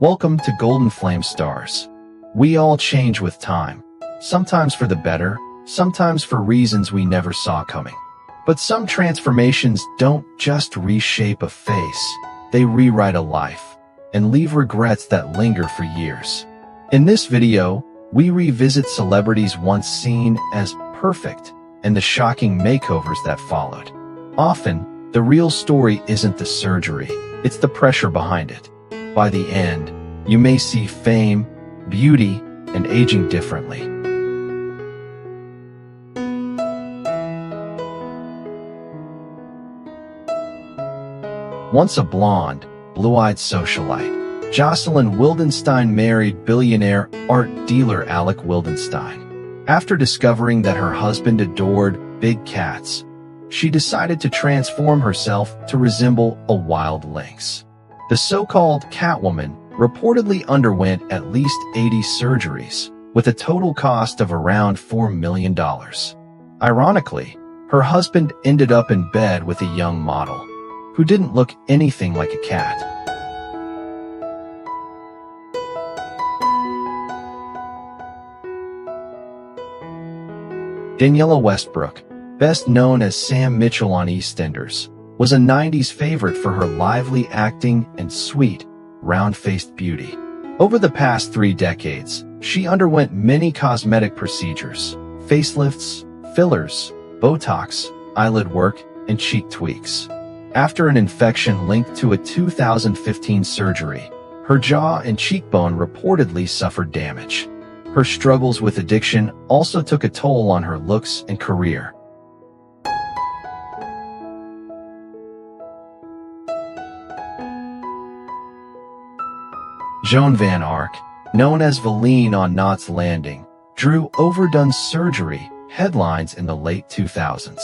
Welcome to Golden Flame Stars. We all change with time, sometimes for the better, sometimes for reasons we never saw coming. But some transformations don't just reshape a face, they rewrite a life and leave regrets that linger for years. In this video, we revisit celebrities once seen as perfect and the shocking makeovers that followed. Often, the real story isn't the surgery, it's the pressure behind it. By the end, you may see fame, beauty, and aging differently. Once a blonde, blue-eyed socialite, Jocelyn Wildenstein married billionaire art dealer Alec Wildenstein. After discovering that her husband adored big cats, she decided to transform herself to resemble a wild lynx. The so-called Catwoman reportedly underwent at least 80 surgeries, with a total cost of around $4 million. Ironically, her husband ended up in bed with a young model, who didn't look anything like a cat. Daniela Westbrook, best known as Sam Mitchell on EastEnders, was a 90s favorite for her lively acting and sweet, round-faced beauty. Over the past 3 decades, she underwent many cosmetic procedures, facelifts, fillers, Botox, eyelid work, and cheek tweaks. After an infection linked to a 2015 surgery, her jaw and cheekbone reportedly suffered damage. Her struggles with addiction also took a toll on her looks and career. Joan Van Ark, known as Valine on Knots Landing, drew overdone surgery headlines in the late 2000s.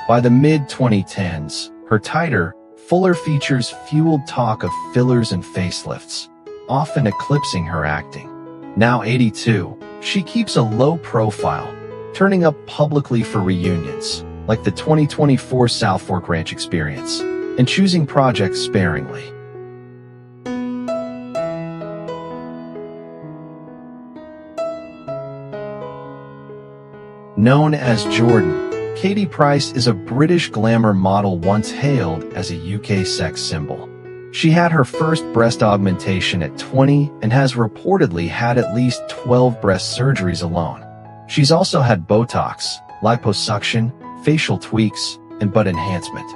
By the mid-2010s, her tighter, fuller features fueled talk of fillers and facelifts, often eclipsing her acting. Now 82, she keeps a low profile, turning up publicly for reunions, like the 2024 South Fork Ranch experience, and choosing projects sparingly. Known as Jordan, Katie Price is a British glamour model once hailed as a UK sex symbol. She had her first breast augmentation at 20 and has reportedly had at least 12 breast surgeries alone. She's also had Botox, liposuction, facial tweaks, and butt enhancement.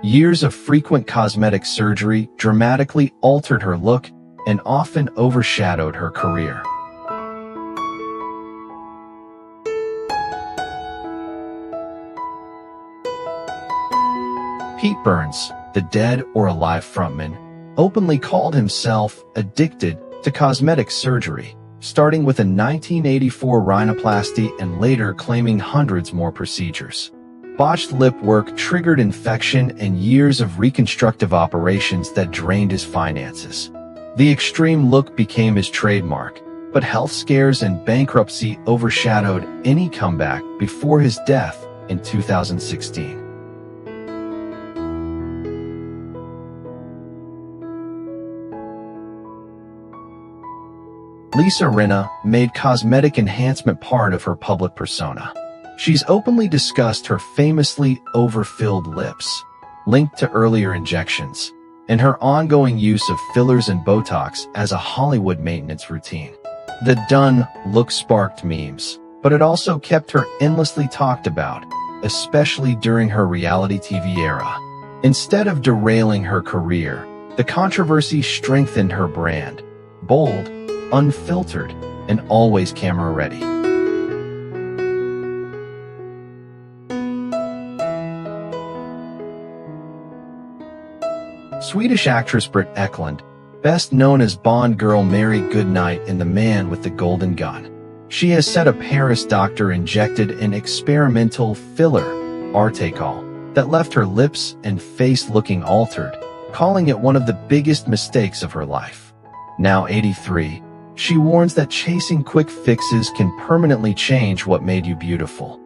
Years of frequent cosmetic surgery dramatically altered her look and often overshadowed her career. Pete Burns, the dead or alive frontman, openly called himself addicted to cosmetic surgery, starting with a 1984 rhinoplasty and later claiming hundreds more procedures. Botched lip work triggered infection and years of reconstructive operations that drained his finances. The extreme look became his trademark, but health scares and bankruptcy overshadowed any comeback before his death in 2016. Lisa Rinna made cosmetic enhancement part of her public persona. She's openly discussed her famously overfilled lips, linked to earlier injections, and her ongoing use of fillers and Botox as a Hollywood maintenance routine. The done look sparked memes, but it also kept her endlessly talked about, especially during her reality TV era. Instead of derailing her career, the controversy strengthened her brand, bold, unfiltered, and always camera ready. Swedish actress Britt Ekland, best known as Bond girl Mary Goodnight in The Man with the Golden Gun. She has said a Paris doctor injected an experimental filler, Artacol, that left her lips and face looking altered, calling it one of the biggest mistakes of her life. Now 83, she warns that chasing quick fixes can permanently change what made you beautiful.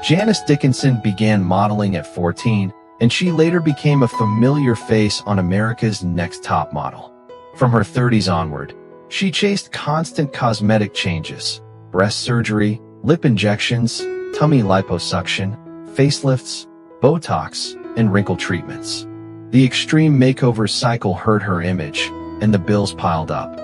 Janice Dickinson began modeling at 14, and she later became a familiar face on America's Next Top Model. From her 30s onward, she chased constant cosmetic changes: breast surgery, lip injections, tummy liposuction, facelifts, Botox, and wrinkle treatments. The extreme makeover cycle hurt her image, and the bills piled up.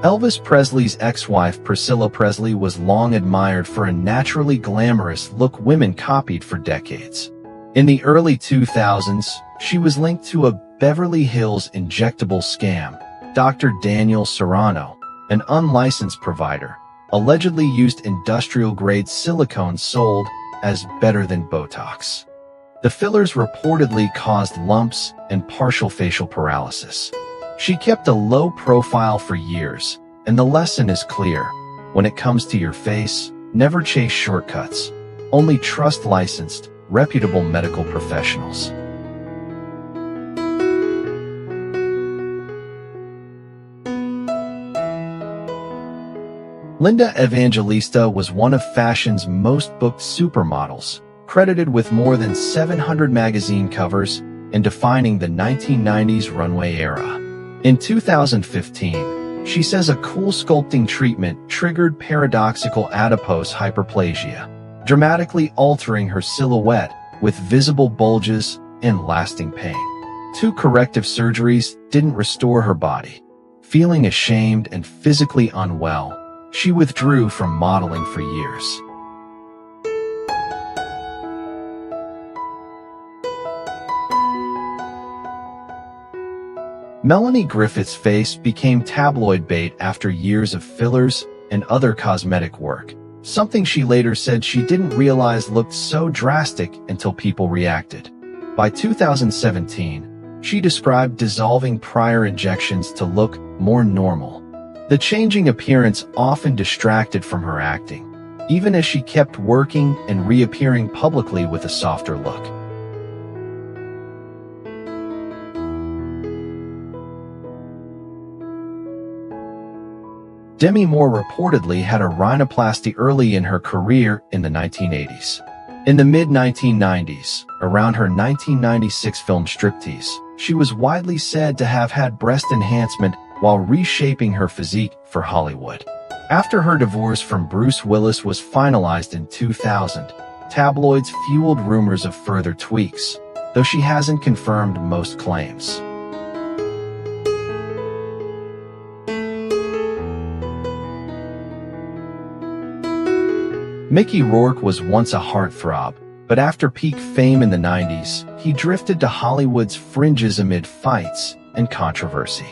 Elvis Presley's ex-wife Priscilla Presley was long admired for a naturally glamorous look women copied for decades. In the early 2000s, she was linked to a Beverly Hills injectable scam. Dr. Daniel Serrano, an unlicensed provider, allegedly used industrial-grade silicone sold as better than Botox. The fillers reportedly caused lumps and partial facial paralysis. She kept a low profile for years, and the lesson is clear. When it comes to your face, never chase shortcuts. Only trust licensed, reputable medical professionals. Linda Evangelista was one of fashion's most booked supermodels, credited with more than 700 magazine covers and defining the 1990s runway era. In 2015, she says a cool sculpting treatment triggered paradoxical adipose hyperplasia, dramatically altering her silhouette with visible bulges and lasting pain. 2 corrective surgeries didn't restore her body. Feeling ashamed and physically unwell, she withdrew from modeling for years. Melanie Griffith's face became tabloid bait after years of fillers and other cosmetic work, something she later said she didn't realize looked so drastic until people reacted. By 2017, she described dissolving prior injections to look more normal. The changing appearance often distracted from her acting, even as she kept working and reappearing publicly with a softer look. Demi Moore reportedly had a rhinoplasty early in her career in the 1980s. In the mid-1990s, around her 1996 film Striptease, she was widely said to have had breast enhancement while reshaping her physique for Hollywood. After her divorce from Bruce Willis was finalized in 2000, tabloids fueled rumors of further tweaks, though she hasn't confirmed most claims. Mickey Rourke was once a heartthrob, but after peak fame in the 90s, he drifted to Hollywood's fringes amid fights and controversy.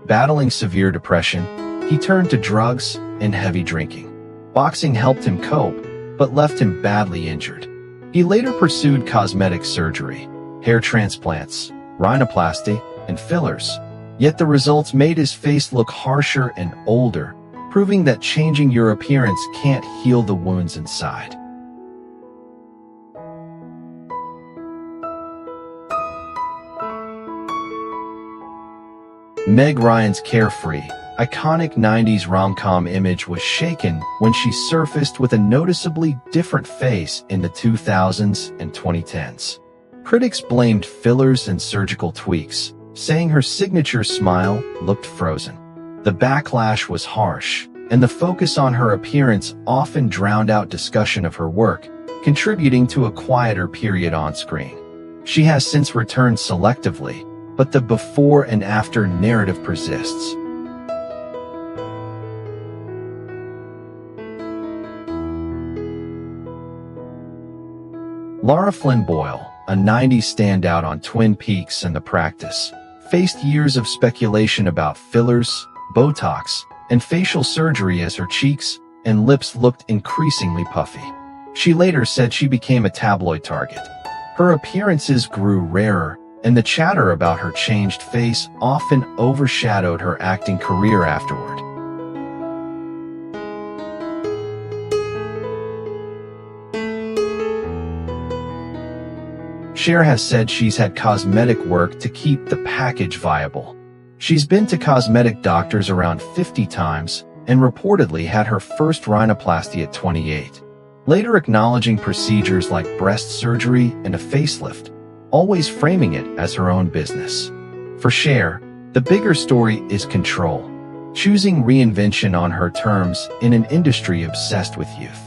Battling severe depression, he turned to drugs and heavy drinking. Boxing helped him cope, but left him badly injured. He later pursued cosmetic surgery, hair transplants, rhinoplasty, and fillers, yet the results made his face look harsher and older, proving that changing your appearance can't heal the wounds inside. Meg Ryan's carefree, iconic 90s rom-com image was shaken when she surfaced with a noticeably different face in the 2000s and 2010s. Critics blamed fillers and surgical tweaks, saying her signature smile looked frozen. The backlash was harsh, and the focus on her appearance often drowned out discussion of her work, contributing to a quieter period on screen. She has since returned selectively, but the before and after narrative persists. Lara Flynn Boyle, a 90s standout on Twin Peaks and The Practice, faced years of speculation about fillers, Botox, and facial surgery as her cheeks and lips looked increasingly puffy. She later said she became a tabloid target. Her appearances grew rarer, and the chatter about her changed face often overshadowed her acting career afterward. Cher has said she's had cosmetic work to keep the package viable. She's been to cosmetic doctors around 50 times and reportedly had her first rhinoplasty at 28, later acknowledging procedures like breast surgery and a facelift, always framing it as her own business. For Cher, the bigger story is control, choosing reinvention on her terms in an industry obsessed with youth.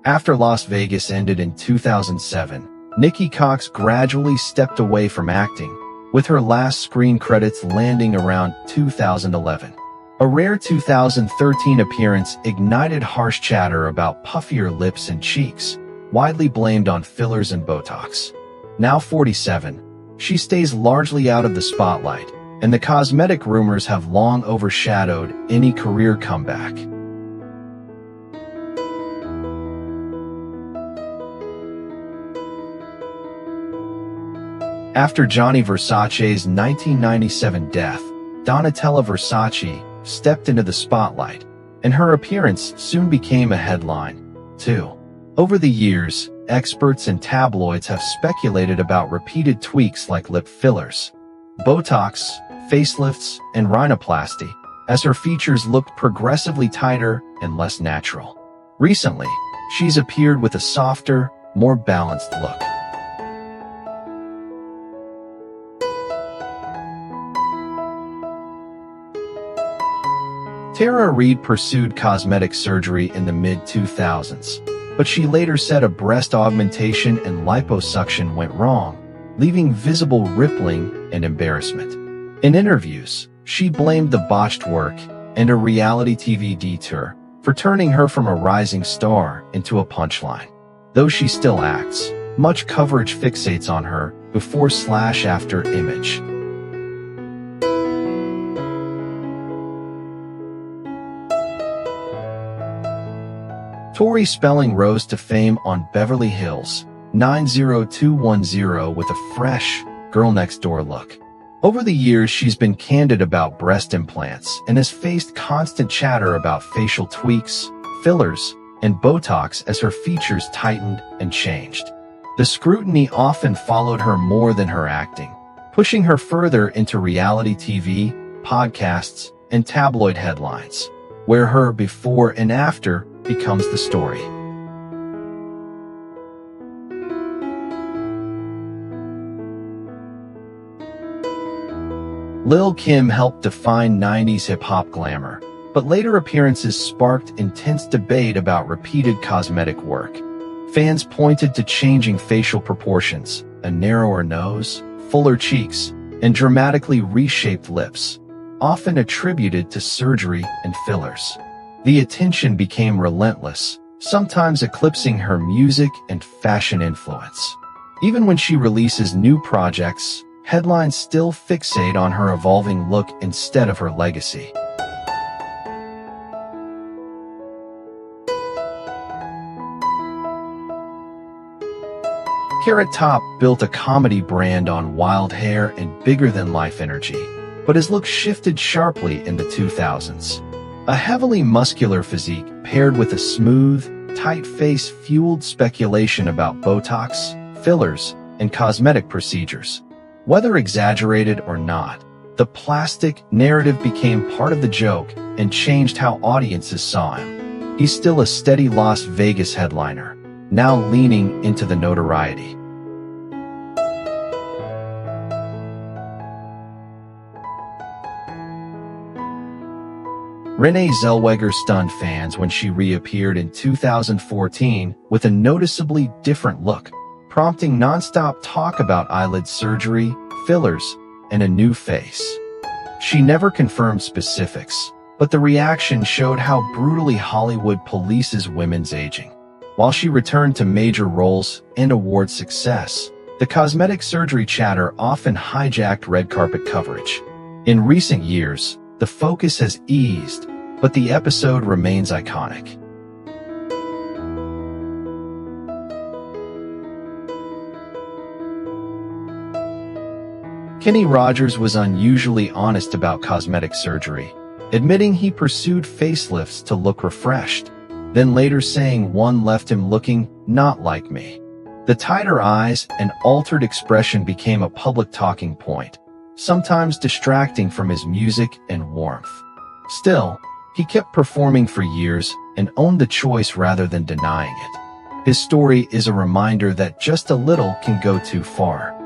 After Las Vegas ended in 2007, Nikki Cox gradually stepped away from acting, with her last screen credits landing around 2011. A rare 2013 appearance ignited harsh chatter about puffier lips and cheeks, widely blamed on fillers and Botox. Now 47, she stays largely out of the spotlight, and the cosmetic rumors have long overshadowed any career comeback. After Gianni Versace's 1997 death, Donatella Versace stepped into the spotlight, and her appearance soon became a headline, too. Over the years, experts and tabloids have speculated about repeated tweaks like lip fillers, Botox, facelifts, and rhinoplasty, as her features looked progressively tighter and less natural. Recently, she's appeared with a softer, more balanced look. Tara Reid pursued cosmetic surgery in the mid-2000s, but she later said a breast augmentation and liposuction went wrong, leaving visible rippling and embarrassment. In interviews, she blamed the botched work and a reality TV detour for turning her from a rising star into a punchline. Though she still acts, much coverage fixates on her before/after image. Tori Spelling rose to fame on Beverly Hills 90210 with a fresh, girl-next-door look. Over the years, she's been candid about breast implants and has faced constant chatter about facial tweaks, fillers, and Botox as her features tightened and changed. The scrutiny often followed her more than her acting, pushing her further into reality TV, podcasts, and tabloid headlines, where her before and after becomes the story. Lil' Kim helped define 90s hip-hop glamour, but later appearances sparked intense debate about repeated cosmetic work. Fans pointed to changing facial proportions, a narrower nose, fuller cheeks, and dramatically reshaped lips, often attributed to surgery and fillers. The attention became relentless, sometimes eclipsing her music and fashion influence. Even when she releases new projects, headlines still fixate on her evolving look instead of her legacy. Carrot Top built a comedy brand on wild hair and bigger-than-life energy, but his look shifted sharply in the 2000s. A heavily muscular physique paired with a smooth, tight face fueled speculation about Botox, fillers, and cosmetic procedures. Whether exaggerated or not, the plastic narrative became part of the joke and changed how audiences saw him. He's still a steady Las Vegas headliner, now leaning into the notoriety. Renee Zellweger stunned fans when she reappeared in 2014 with a noticeably different look, prompting nonstop talk about eyelid surgery, fillers, and a new face. She never confirmed specifics, but the reaction showed how brutally Hollywood polices women's aging. While she returned to major roles and award success, the cosmetic surgery chatter often hijacked red carpet coverage. In recent years, the focus has eased, but the episode remains iconic. Kenny Rogers was unusually honest about cosmetic surgery, admitting he pursued facelifts to look refreshed, then later saying one left him looking not like me. The tighter eyes and altered expression became a public talking point, sometimes distracting from his music and warmth. Still, he kept performing for years and owned the choice rather than denying it. His story is a reminder that just a little can go too far.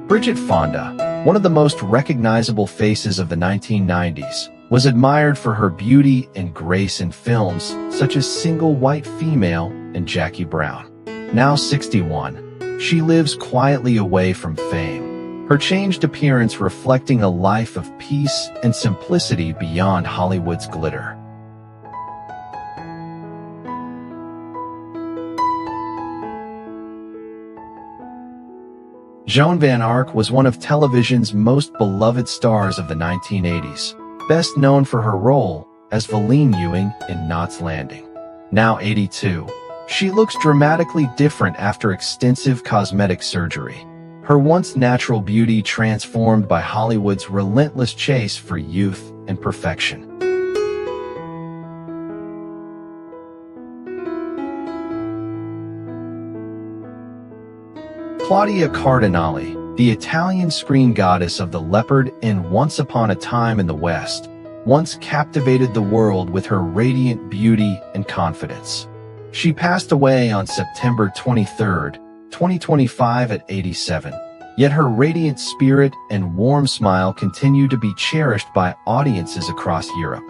Bridget Fonda, one of the most recognizable faces of the 1990s, was admired for her beauty and grace in films such as Single White Female and Jackie Brown. Now 61, she lives quietly away from fame, her changed appearance reflecting a life of peace and simplicity beyond Hollywood's glitter. Joan van Ark was one of television's most beloved stars of the 1980s, best known for her role as Valine Ewing in Knots Landing. Now 82, she looks dramatically different after extensive cosmetic surgery, her once natural beauty transformed by Hollywood's relentless chase for youth and perfection. Claudia Cardinale, the Italian screen goddess of the leopard in Once Upon a Time in the West, once captivated the world with her radiant beauty and confidence. She passed away on September 23, 2025 at 87, yet her radiant spirit and warm smile continue to be cherished by audiences across Europe.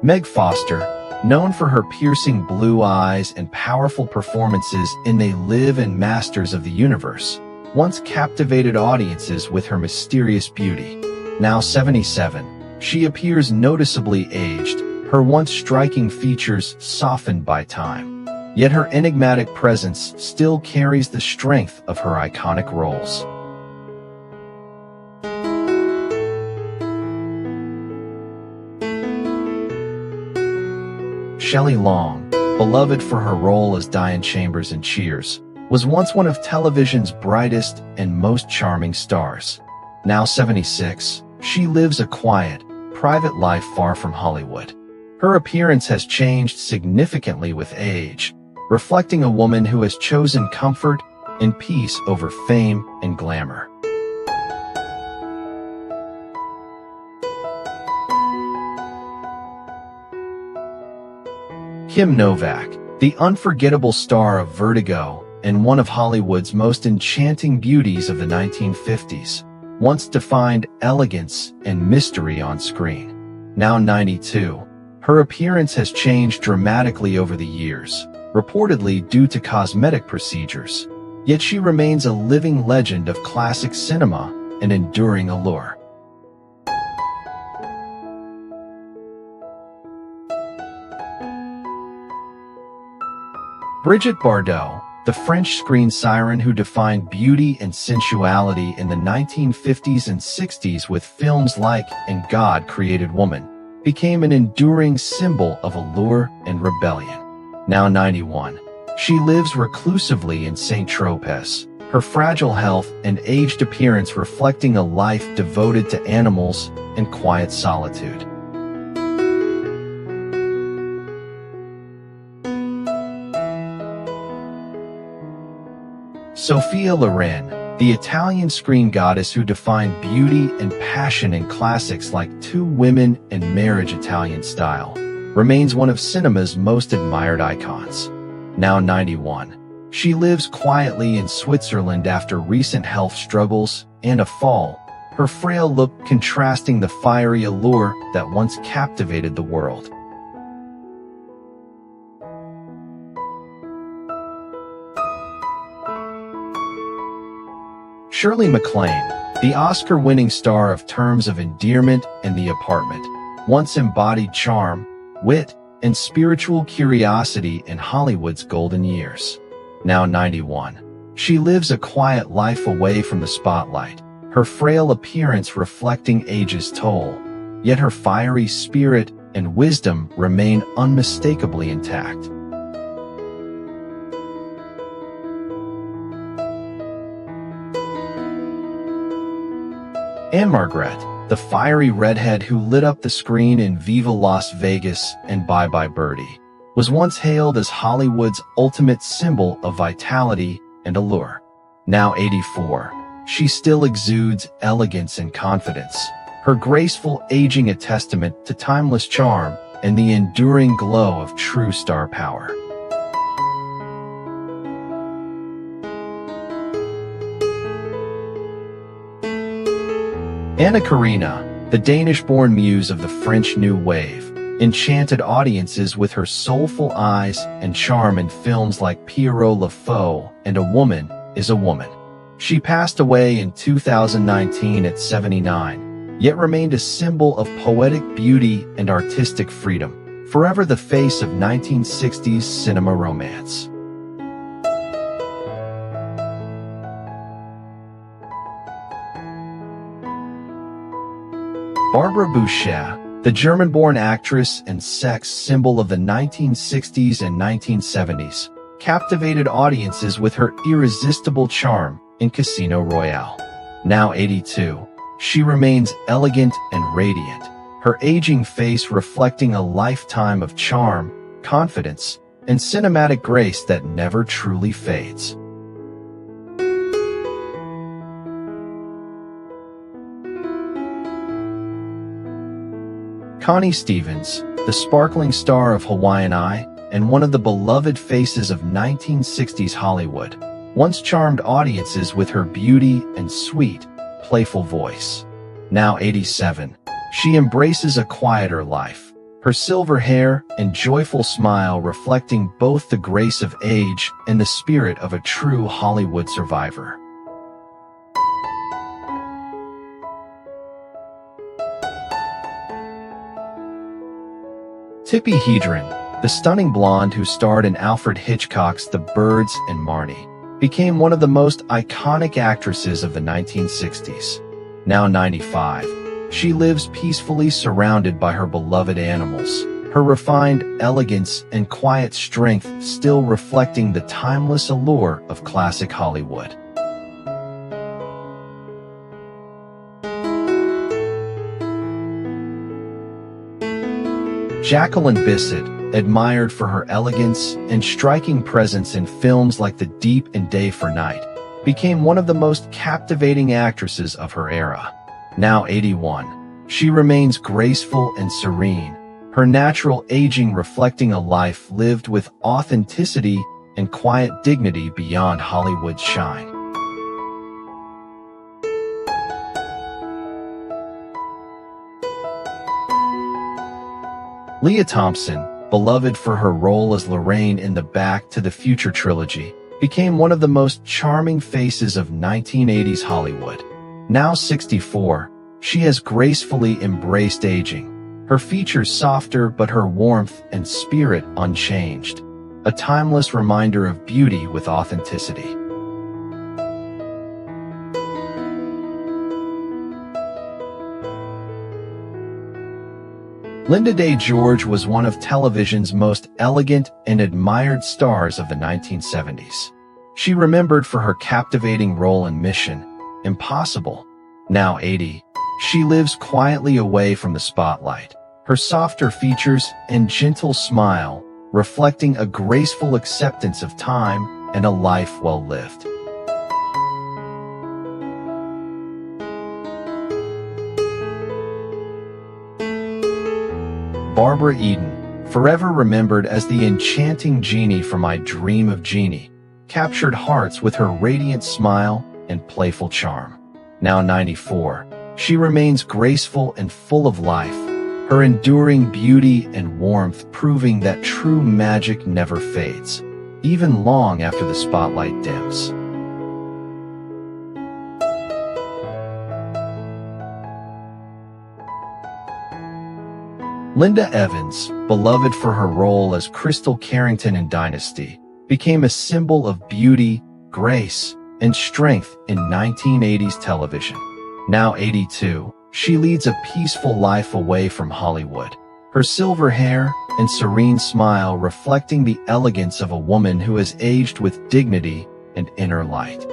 Meg Foster, known for her piercing blue eyes and powerful performances in They Live and Masters of the Universe, once captivated audiences with her mysterious beauty. Now 77, she appears noticeably aged, her once striking features softened by time. Yet her enigmatic presence still carries the strength of her iconic roles. Shelley Long, beloved for her role as Diane Chambers in Cheers, was once one of television's brightest and most charming stars. Now 76, she lives a quiet, private life far from Hollywood. Her appearance has changed significantly with age, reflecting a woman who has chosen comfort and peace over fame and glamour. Kim Novak, the unforgettable star of Vertigo and one of Hollywood's most enchanting beauties of the 1950s, once defined elegance and mystery on screen. Now 92, her appearance has changed dramatically over the years, reportedly due to cosmetic procedures, yet she remains a living legend of classic cinema and enduring allure. Brigitte Bardot, the French screen siren who defined beauty and sensuality in the 1950s and 60s with films like And God Created Woman, became an enduring symbol of allure and rebellion. Now 91, she lives reclusively in Saint-Tropez, her fragile health and aged appearance reflecting a life devoted to animals and quiet solitude. Sophia Loren, the Italian screen goddess who defined beauty and passion in classics like Two Women and Marriage Italian Style, remains one of cinema's most admired icons. Now 91, she lives quietly in Switzerland after recent health struggles and a fall, her frail look contrasting the fiery allure that once captivated the world. Shirley MacLaine, the Oscar-winning star of Terms of Endearment and The Apartment, once embodied charm, wit, and spiritual curiosity in Hollywood's golden years. Now 91, she lives a quiet life away from the spotlight, her frail appearance reflecting age's toll, yet her fiery spirit and wisdom remain unmistakably intact. And Margaret, the fiery redhead who lit up the screen in Viva Las Vegas and Bye Bye Birdie, was once hailed as Hollywood's ultimate symbol of vitality and allure. Now 84, she still exudes elegance and confidence, her graceful aging a testament to timeless charm and the enduring glow of true star power. Anna Karina, the Danish-born muse of the French New Wave, enchanted audiences with her soulful eyes and charm in films like Pierrot Le Fou and A Woman is a Woman. She passed away in 2019 at 79, yet remained a symbol of poetic beauty and artistic freedom, forever the face of 1960s cinema romance. Barbara Boucher, the German-born actress and sex symbol of the 1960s and 1970s, captivated audiences with her irresistible charm in Casino Royale. Now 82, she remains elegant and radiant, her aging face reflecting a lifetime of charm, confidence, and cinematic grace that never truly fades. Connie Stevens, the sparkling star of Hawaiian Eye and one of the beloved faces of 1960s Hollywood, once charmed audiences with her beauty and sweet, playful voice. Now 87, she embraces a quieter life, her silver hair and joyful smile reflecting both the grace of age and the spirit of a true Hollywood survivor. Tippi Hedren, the stunning blonde who starred in Alfred Hitchcock's The Birds and Marnie, became one of the most iconic actresses of the 1960s. Now 95, she lives peacefully surrounded by her beloved animals, her refined elegance and quiet strength still reflecting the timeless allure of classic Hollywood. Jacqueline Bisset, admired for her elegance and striking presence in films like The Deep and Day for Night, became one of the most captivating actresses of her era. Now 81, she remains graceful and serene, her natural aging reflecting a life lived with authenticity and quiet dignity beyond Hollywood's shine. Leah Thompson, beloved for her role as Lorraine in the Back to the Future trilogy, became one of the most charming faces of 1980s Hollywood. Now 64, she has gracefully embraced aging, her features softer but her warmth and spirit unchanged, a timeless reminder of beauty with authenticity. Linda Day George was one of television's most elegant and admired stars of the 1970s. She remembered for her captivating role in Mission Impossible. Now 80, she lives quietly away from the spotlight, her softer features and gentle smile reflecting a graceful acceptance of time and a life well lived. Barbara Eden, forever remembered as the enchanting genie from I Dream of Jeannie, captured hearts with her radiant smile and playful charm. Now 94, she remains graceful and full of life, her enduring beauty and warmth proving that true magic never fades, even long after the spotlight dims. Linda Evans, beloved for her role as Crystal Carrington in Dynasty, became a symbol of beauty, grace, and strength in 1980s television. Now 82, she leads a peaceful life away from Hollywood, her silver hair and serene smile reflecting the elegance of a woman who has aged with dignity and inner light.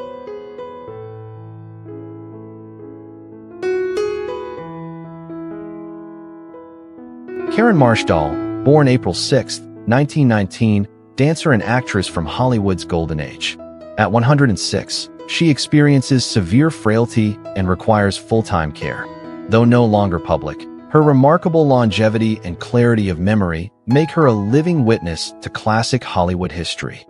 Karen Marshall, born April 6, 1919, dancer and actress from Hollywood's golden age. At 106, she experiences severe frailty and requires full-time care. Though no longer public, her remarkable longevity and clarity of memory make her a living witness to classic Hollywood history.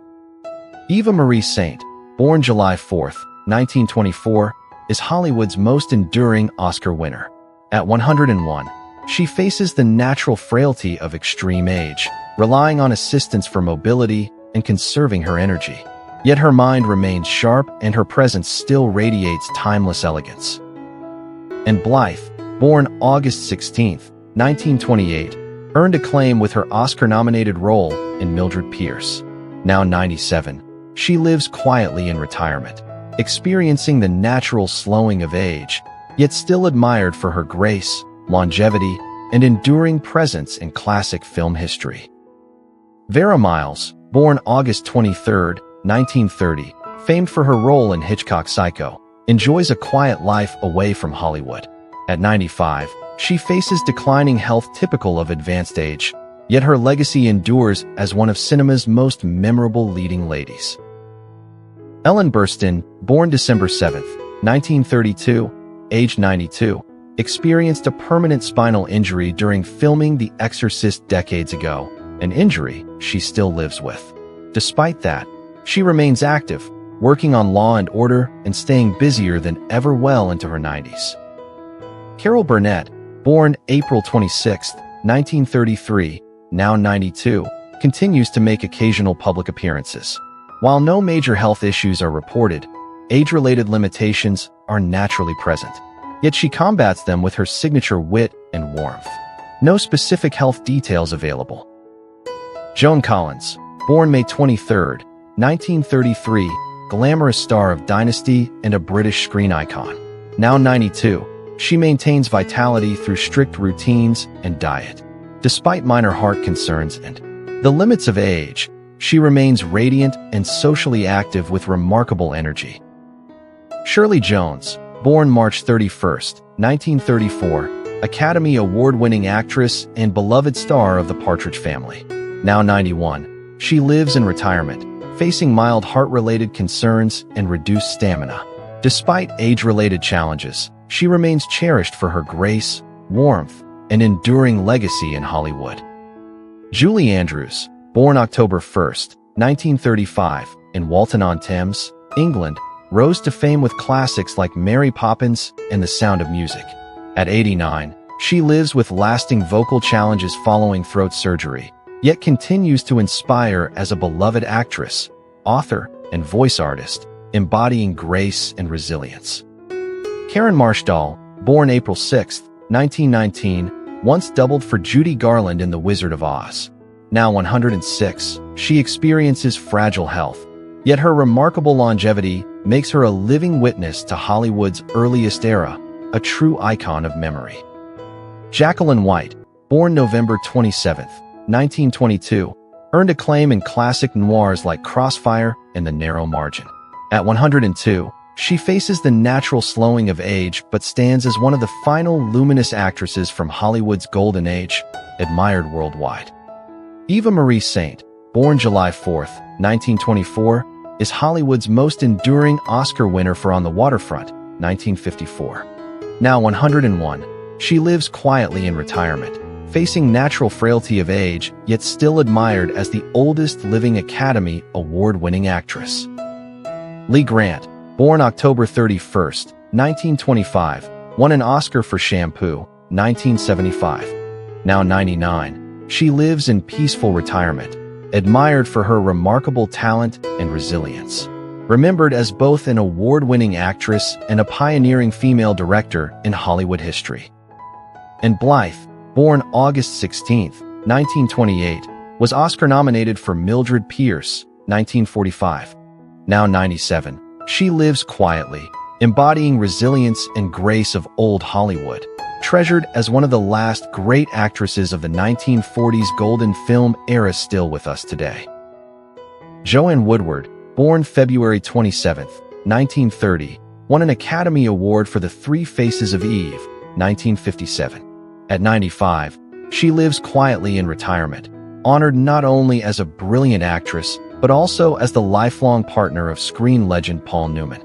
Eva Marie Saint, born July 4, 1924, is Hollywood's most enduring Oscar winner. At 101, she faces the natural frailty of extreme age, relying on assistance for mobility and conserving her energy. Yet her mind remains sharp and her presence still radiates timeless elegance. And Blythe, born August 16, 1928, earned acclaim with her Oscar-nominated role in Mildred Pierce. Now 97, she lives quietly in retirement, experiencing the natural slowing of age, yet still admired for her grace, longevity, and enduring presence in classic film history. Vera Miles, born August 23, 1930, famed for her role in Hitchcock's Psycho, enjoys a quiet life away from Hollywood. At 95, she faces declining health typical of advanced age, yet her legacy endures as one of cinema's most memorable leading ladies. Ellen Burstyn, born December 7, 1932, aged 92, experienced a permanent spinal injury during filming The Exorcist decades ago, an injury she still lives with. Despite that, she remains active, working on Law and Order and staying busier than ever well into her 90s. Carol Burnett, born April 26, 1933, now 92, continues to make occasional public appearances. While no major health issues are reported, age-related limitations are naturally present. Yet she combats them with her signature wit and warmth. No specific health details available. Joan Collins, born May 23, 1933, glamorous star of Dynasty and a British screen icon. Now 92, she maintains vitality through strict routines and diet. Despite minor heart concerns and the limits of age, she remains radiant and socially active with remarkable energy. Shirley Jones, born March 31, 1934, Academy Award-winning actress and beloved star of The Partridge Family. Now 91, she lives in retirement, facing mild heart-related concerns and reduced stamina. Despite age-related challenges, she remains cherished for her grace, warmth, and enduring legacy in Hollywood. Julie Andrews, born October 1, 1935, in Walton-on-Thames, England, rose to fame with classics like Mary Poppins and The Sound of Music. At 89, she lives with lasting vocal challenges following throat surgery, yet continues to inspire as a beloved actress, author, and voice artist, embodying grace and resilience. Karen Marshall, born April 6, 1919, once doubled for Judy Garland in The Wizard of Oz. Now 106, she experiences fragile health, yet her remarkable longevity makes her a living witness to Hollywood's earliest era, a true icon of memory. Jacqueline White, born November 27, 1922, earned acclaim in classic noirs like Crossfire and The Narrow Margin. At 102, she faces the natural slowing of age but stands as one of the final luminous actresses from Hollywood's golden age, admired worldwide. Eva Marie Saint, born July 4, 1924, is Hollywood's most enduring Oscar winner for On the Waterfront, 1954. Now 101, she lives quietly in retirement, facing natural frailty of age, yet still admired as the oldest living Academy Award-winning actress. Lee Grant, born October 31, 1925, won an Oscar for Shampoo, 1975. Now 99, she lives in peaceful retirement, admired for her remarkable talent and resilience. Remembered as both an award-winning actress and a pioneering female director in Hollywood history. And Blythe, born August 16, 1928, was Oscar-nominated for Mildred Pierce, 1945. Now 97, she lives quietly, embodying resilience and grace of old Hollywood, treasured as one of the last great actresses of the 1940s golden film era still with us today. Joanne Woodward, born February 27, 1930, won an Academy Award for The Three Faces of Eve, 1957. At 95, She lives quietly in retirement, honored not only as a brilliant actress, but also as the lifelong partner of screen legend Paul Newman.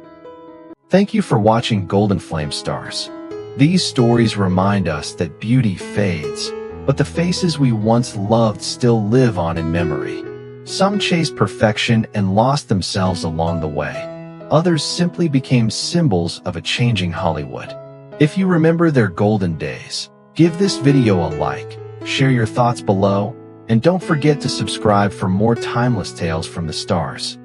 Thank you for watching Golden Flame Stars. These stories remind us that beauty fades, but the faces we once loved still live on in memory. Some chased perfection and lost themselves along the way. Others simply became symbols of a changing Hollywood. If you remember their golden days, give this video a like, share your thoughts below, and don't forget to subscribe for more timeless tales from the stars.